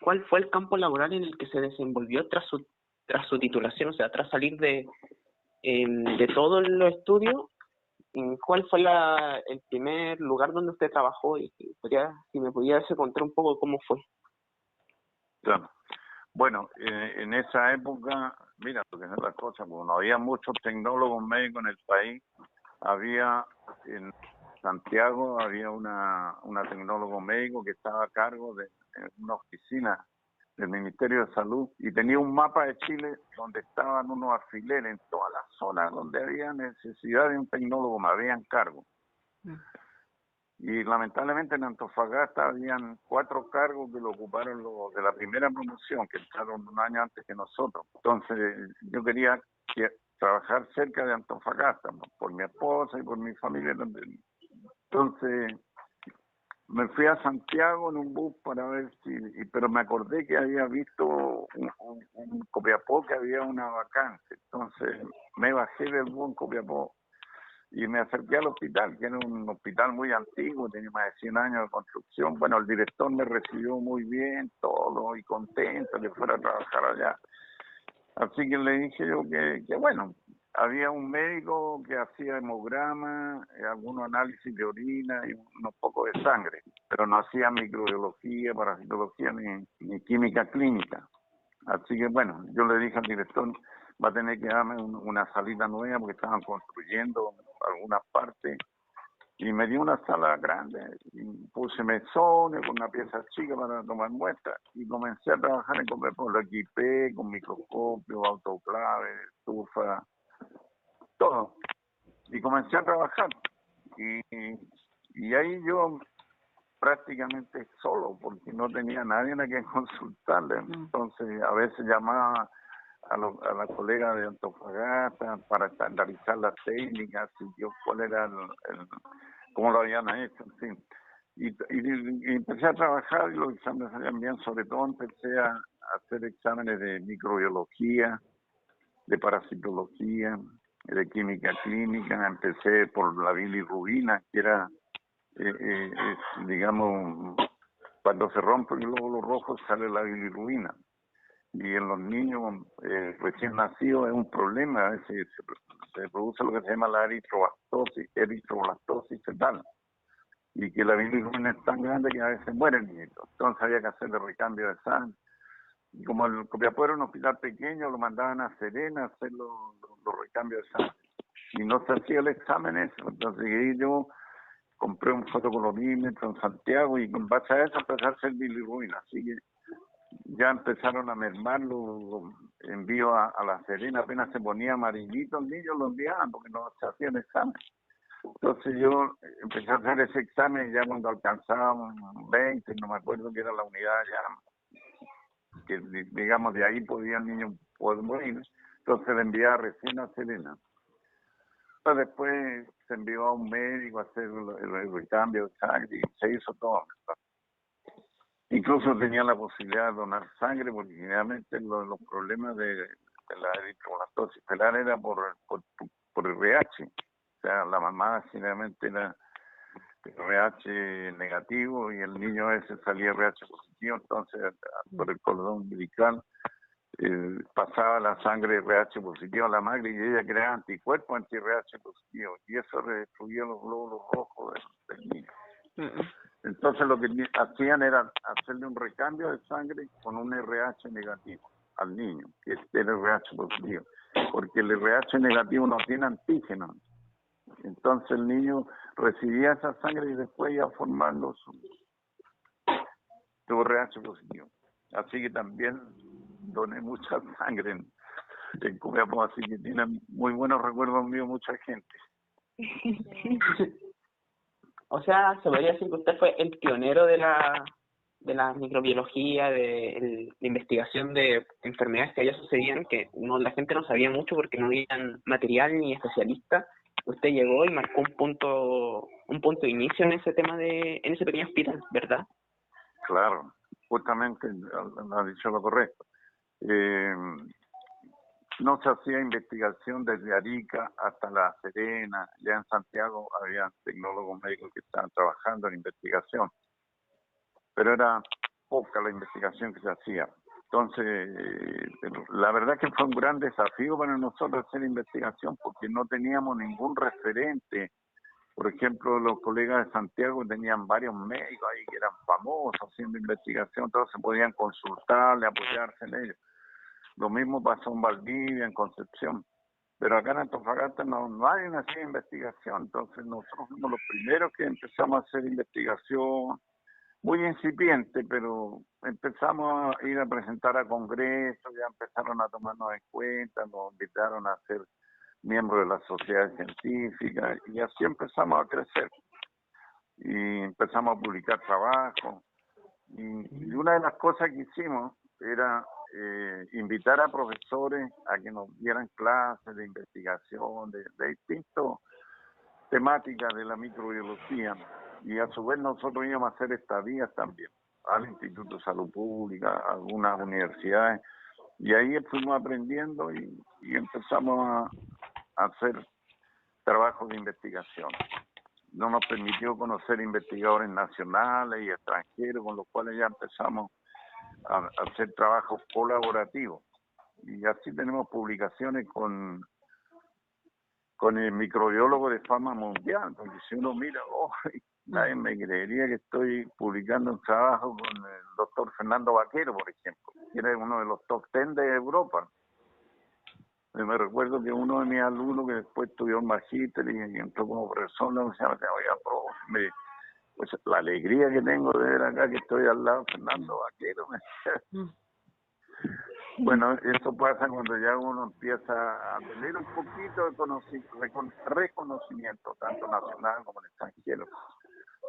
cuál fue el campo laboral en el que se desenvolvió tras su titulación, o sea, tras salir de todos los estudios. ¿Cuál fue el primer lugar donde usted trabajó? Y si me pudiese contar un poco cómo fue. Claro. Bueno, en esa época, mira, porque es la cosa, como no había muchos tecnólogos médicos en el país, había en Santiago había una tecnólogo médico que estaba a cargo de una oficina del Ministerio de Salud y tenía un mapa de Chile donde estaban unos alfileres en todas las zonas donde había necesidad de un tecnólogo, me habían cargo. Y lamentablemente en Antofagasta habían 4 cargos que lo ocuparon los de la primera promoción, que entraron un año antes que nosotros. Entonces yo quería trabajar cerca de Antofagasta, ¿no? Por mi esposa y por mi familia también. Entonces me fui a Santiago en un bus para ver pero me acordé que había visto en Copiapó que había una vacante. Entonces me bajé del bus en Copiapó y me acerqué al hospital, que era un hospital muy antiguo, tenía más de 100 años de construcción. Bueno, el director me recibió muy bien, todo, y contento que fuera a trabajar allá. Así que le dije yo que bueno, había un médico que hacía hemograma, algunos análisis de orina y unos pocos de sangre, pero no hacía microbiología, parasitología ni química clínica. Así que bueno, yo le dije al director, va a tener que darme una salita nueva porque estaban construyendo algunas partes y me dio una sala grande y puse mesones con una pieza chica para tomar muestras y comencé a trabajar en Copiapó. Lo equipé con microscopio, autoclave, estufa, todo. Y comencé a trabajar y ahí yo prácticamente solo porque no tenía nadie a quien consultarle. Entonces a veces llamaba a la colega de Antofagasta para estandarizar las técnicas y yo cuál era cómo lo habían hecho, en fin. Y empecé a trabajar y los exámenes salían bien, sobre todo empecé a hacer exámenes de microbiología, de parasitología, de química clínica. Empecé por la bilirrubina, que era, digamos, cuando se rompe el glóbulo rojo sale la bilirrubina. Y en los niños recién nacidos es un problema, a veces se produce lo que se llama la eritroblastosis fetal, y que la bilirrubina es tan grande que a veces muere el niño. Entonces había que hacerle recambio de sangre. Y como el Copiapó era un hospital pequeño, lo mandaban a Serena a hacer los recambios de sangre. Y no se hacía el examen eso. Entonces yo compré un fotocolorímetro en Santiago y con base a eso empecé a hacer bilirrubina. Así que ya empezaron a mermar los envíos a la Serena, apenas se ponía amarillito el niño, lo enviaban porque no se hacían examen. Entonces yo empecé a hacer ese examen ya cuando alcanzaban 20, no me acuerdo qué era la unidad ya, que digamos de ahí podía el niño poder morir. Entonces le enviaba recién a Serena. Entonces después se envió a un médico a hacer el recambio de sangre y se hizo todo. Incluso tenía la posibilidad de donar sangre porque generalmente los problemas de la eritroblastosis fetal era por RH. O sea, la mamá generalmente era RH negativo y el niño ese salía RH positivo, entonces por el cordón umbilical pasaba la sangre RH positiva a la madre y ella creaba anticuerpos anti-RH positivo y eso destruía los glóbulos rojos del niño. Entonces lo que hacían era hacerle un recambio de sangre con un RH negativo al niño, que es el RH positivo, porque el RH negativo no tiene antígenos. Entonces el niño recibía esa sangre y después iba formando su RH positivo. Así que también doné mucha sangre en Copiapó, así que tiene muy buenos recuerdos míos mucha gente. O sea, se podría decir que usted fue el pionero de la microbiología, de la investigación de enfermedades que allá sucedían, que la gente no sabía mucho porque no había material ni especialista. Usted llegó y marcó un punto de inicio en ese tema en ese pequeño hospital, ¿verdad? Claro, justamente ha dicho lo correcto. No se hacía investigación desde Arica hasta La Serena. Ya en Santiago había tecnólogos médicos que estaban trabajando en investigación. Pero era poca la investigación que se hacía. Entonces, la verdad que fue un gran desafío para nosotros hacer investigación porque no teníamos ningún referente. Por ejemplo, los colegas de Santiago tenían varios médicos ahí que eran famosos haciendo investigación, todos se podían consultarle, apoyarse en ellos. Lo mismo pasó en Valdivia, en Concepción. Pero acá en Antofagasta no hay una así investigación. Entonces nosotros fuimos los primeros que empezamos a hacer investigación, muy incipiente, pero empezamos a ir a presentar a congresos, ya empezaron a tomarnos en cuenta, nos invitaron a ser miembros de la sociedad científica y así empezamos a crecer. Y empezamos a publicar trabajo. Y una de las cosas que hicimos era invitar a profesores a que nos dieran clases de investigación, de distintas temáticas de la microbiología. Y a su vez nosotros íbamos a hacer estadías también al Instituto de Salud Pública, a algunas universidades. Y ahí fuimos aprendiendo y empezamos a hacer trabajos de investigación. No nos permitió conocer investigadores nacionales y extranjeros, con los cuales ya empezamos a hacer trabajos colaborativos. Y así tenemos publicaciones con el microbiólogo de fama mundial, porque si uno mira, nadie me creería que estoy publicando un trabajo con el doctor Fernando Vaquero, por ejemplo, que era uno de los top 10 de Europa. Me recuerdo que uno de mis alumnos que después estudió en magíster y entró como profesor, me decía, oiga, profe, pues la alegría que tengo de ver acá que estoy al lado de Fernando Vaquero. Bueno, eso pasa cuando ya uno empieza a tener un poquito de reconocimiento, tanto nacional como extranjero,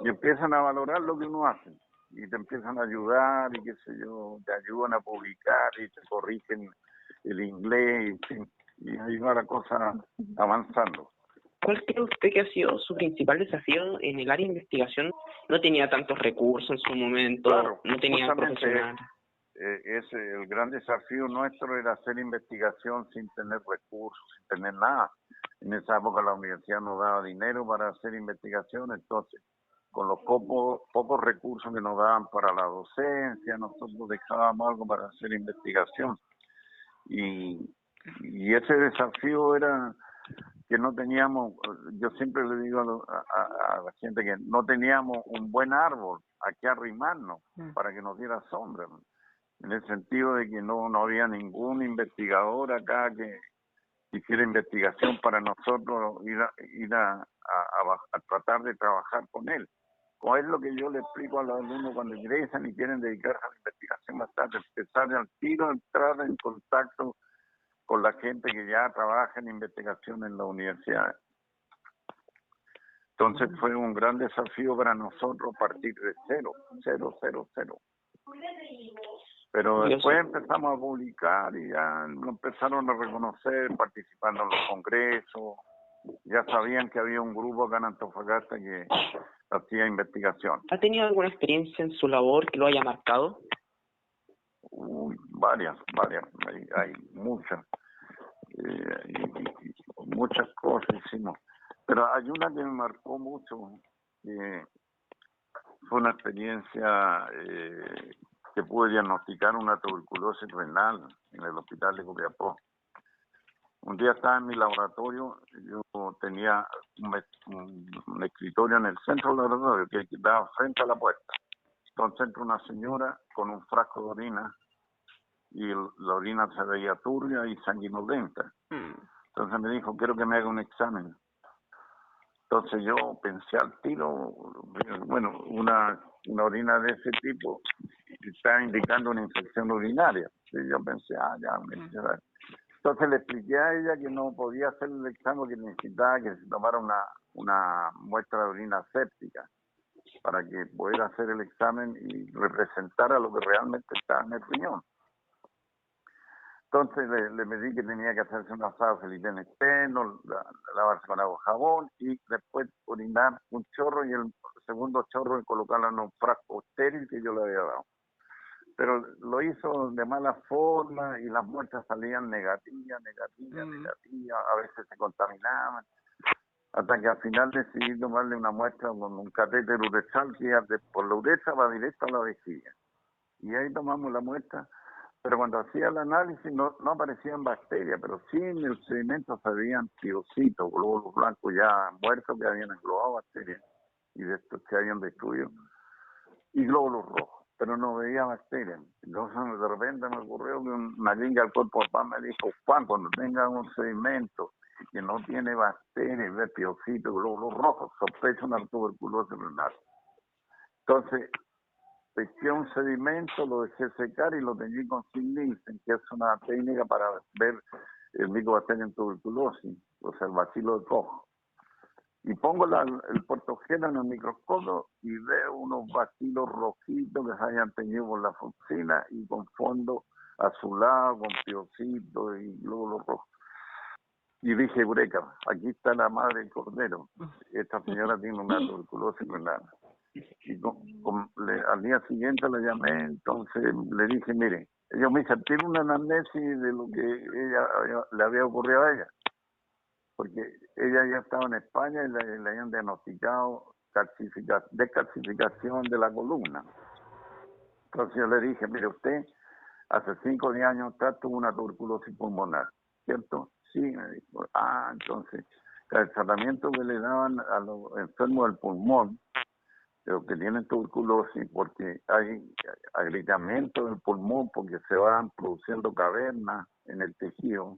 y empiezan a valorar lo que uno hace, y te empiezan a ayudar, y qué sé yo, te ayudan a publicar, y te corrigen el inglés, y ahí va la cosa avanzando. ¿Cuál cree usted que ha sido su principal desafío en el área de investigación? No tenía tantos recursos en su momento, claro, no tenía profesionales. El gran desafío nuestro era hacer investigación sin tener recursos, sin tener nada. En esa época la universidad no daba dinero para hacer investigación, entonces con los pocos recursos que nos daban para la docencia, nosotros dejábamos algo para hacer investigación. Y ese desafío era que no teníamos, yo siempre le digo a la gente que no teníamos un buen árbol a que arrimarnos para que nos diera sombra, en el sentido de que no había ningún investigador acá que hiciera investigación para nosotros ir a tratar de trabajar con él. O es lo que yo le explico a los alumnos cuando ingresan y quieren dedicarse a la investigación más tarde, empezar al tiro, entrar en contacto con la gente que ya trabaja en investigación en la universidad. Entonces fue un gran desafío para nosotros partir de cero. Pero después empezamos a publicar y ya nos empezaron a reconocer participando en los congresos. Ya sabían que había un grupo acá en Antofagasta que hacía investigación. ¿Ha tenido alguna experiencia en su labor que lo haya marcado? Varias. Hay muchas. Muchas cosas hicimos. Pero hay una que me marcó mucho, que fue una experiencia que pude diagnosticar una tuberculosis renal en el hospital de Copiapó. Un día estaba en mi laboratorio, yo tenía un escritorio en el centro del laboratorio que daba frente a la puerta. Entonces entra una señora con un frasco de orina y la orina se veía turbia y sanguinolenta. Entonces me dijo, quiero que me haga un examen. Entonces yo pensé al tiro, bueno, una orina de ese tipo está indicando una infección urinaria. Y yo pensé, entonces le expliqué a ella que no podía hacer el examen, que necesitaba que se tomara una muestra de orina séptica para que pudiera hacer el examen y representara lo que realmente estaba en el riñón. Entonces le pedí que tenía que hacerse un asado Felipen externo, lavarse con agua y jabón y después orinar un chorro y el segundo chorro y colocarlo en un frasco estéril que yo le había dado. Pero lo hizo de mala forma y las muestras salían negativas, a veces se contaminaban, hasta que al final decidí tomarle una muestra con un catéter urethral que por la uretra va directo a la vejiga. y ahí tomamos la muestra, pero cuando hacía el análisis no aparecían bacterias, pero sí en el sedimento se veían piocitos, glóbulos blancos ya muertos que habían englobado bacterias y de estos se habían destruido, y glóbulos rojos, pero no veía bacterias. Entonces de repente me ocurrió que una gringa del cuerpo de Paz me dijo, Juan, cuando tenga un sedimento que no tiene bacterias, ve piocitos, glóbulos rojos, sospecha una tuberculosis renal. Entonces, pesqué un sedimento, lo dejé secar y lo teñí con Nielsen, que es una técnica para ver el micobacterio en tuberculosis, o sea, el bacilo de Koch. Y pongo el portogeno en el microscopio y veo unos bacilos rojitos que se hayan teñido por la fucsina y con fondo azulado, con piocitos y glóbulos rojos. Y dije, eureka, aquí está la madre del cordero. Esta señora tiene una tuberculosis renal. Y al día siguiente le llamé, entonces le dije, mire, ellos me dicen, tiene una anamnesis de lo que le había ocurrido a ella, porque ella ya estaba en España y le habían diagnosticado descalcificación de la columna. Entonces yo le dije, mire, usted hace 5 o 10 años atrás tuvo una tuberculosis pulmonar, ¿cierto? Sí, me dijo. Entonces, el tratamiento que le daban a los enfermos del pulmón, los que tienen tuberculosis, porque hay agrietamiento del pulmón, porque se van produciendo cavernas en el tejido,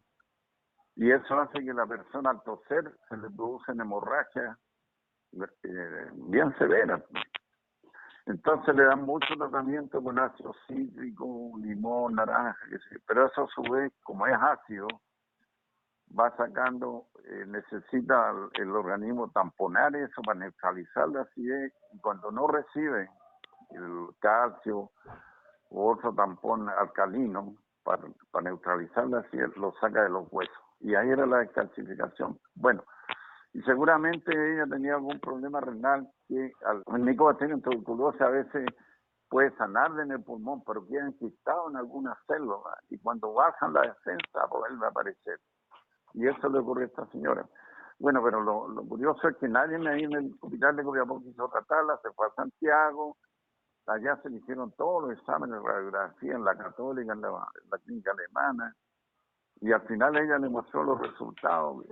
y eso hace que la persona al toser se le producen hemorragias bien severas. Entonces le dan mucho tratamiento con ácido cítrico, limón, naranja, pero eso a su vez, como es ácido, va sacando, necesita el organismo tamponar eso para neutralizar la acidez, y cuando no recibe el calcio u otro tampón alcalino para neutralizar la acidez, lo saca de los huesos. Y ahí era la descalcificación. Bueno, y seguramente ella tenía algún problema renal que el micobacterio en tuberculosis a veces puede sanarle en el pulmón, pero queda enquistado en algunas células y cuando bajan la defensa vuelve a aparecer. Y eso le ocurrió a esta señora. Bueno, pero lo curioso es que nadie ahí en el hospital de Copiapó quiso tratarla, se fue a Santiago, allá se le hicieron todos los exámenes de radiografía en la Católica, en la clínica alemana, y al final ella le mostró los resultados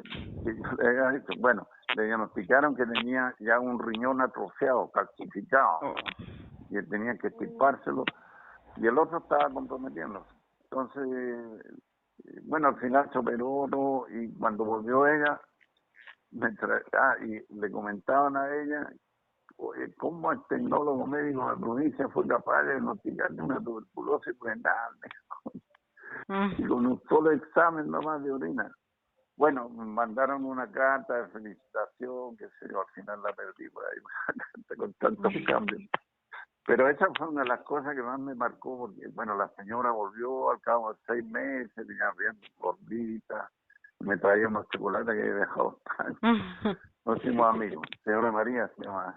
que yo le había dicho. Bueno, le diagnosticaron que tenía ya un riñón atrofiado, calcificado, y él tenía que extirpárselo, y el otro estaba comprometiéndose. Entonces, bueno, al final se operó todo, y cuando volvió ella, y le comentaban a ella, oye, ¿cómo el tecnólogo médico de la provincia fue capaz de diagnosticarle una tuberculosis renal? Y con un solo examen nomás de orina. Bueno, me mandaron una carta de felicitación, que sé yo, al final la perdí por ahí, una carta con tantos cambios. Pero esa fue una de las cosas que más me marcó, porque, bueno, la señora volvió al cabo de 6 meses, tenía bien gordita, me traía unos chocolates que había dejado. Nos hicimos amigos. Señora María se llama.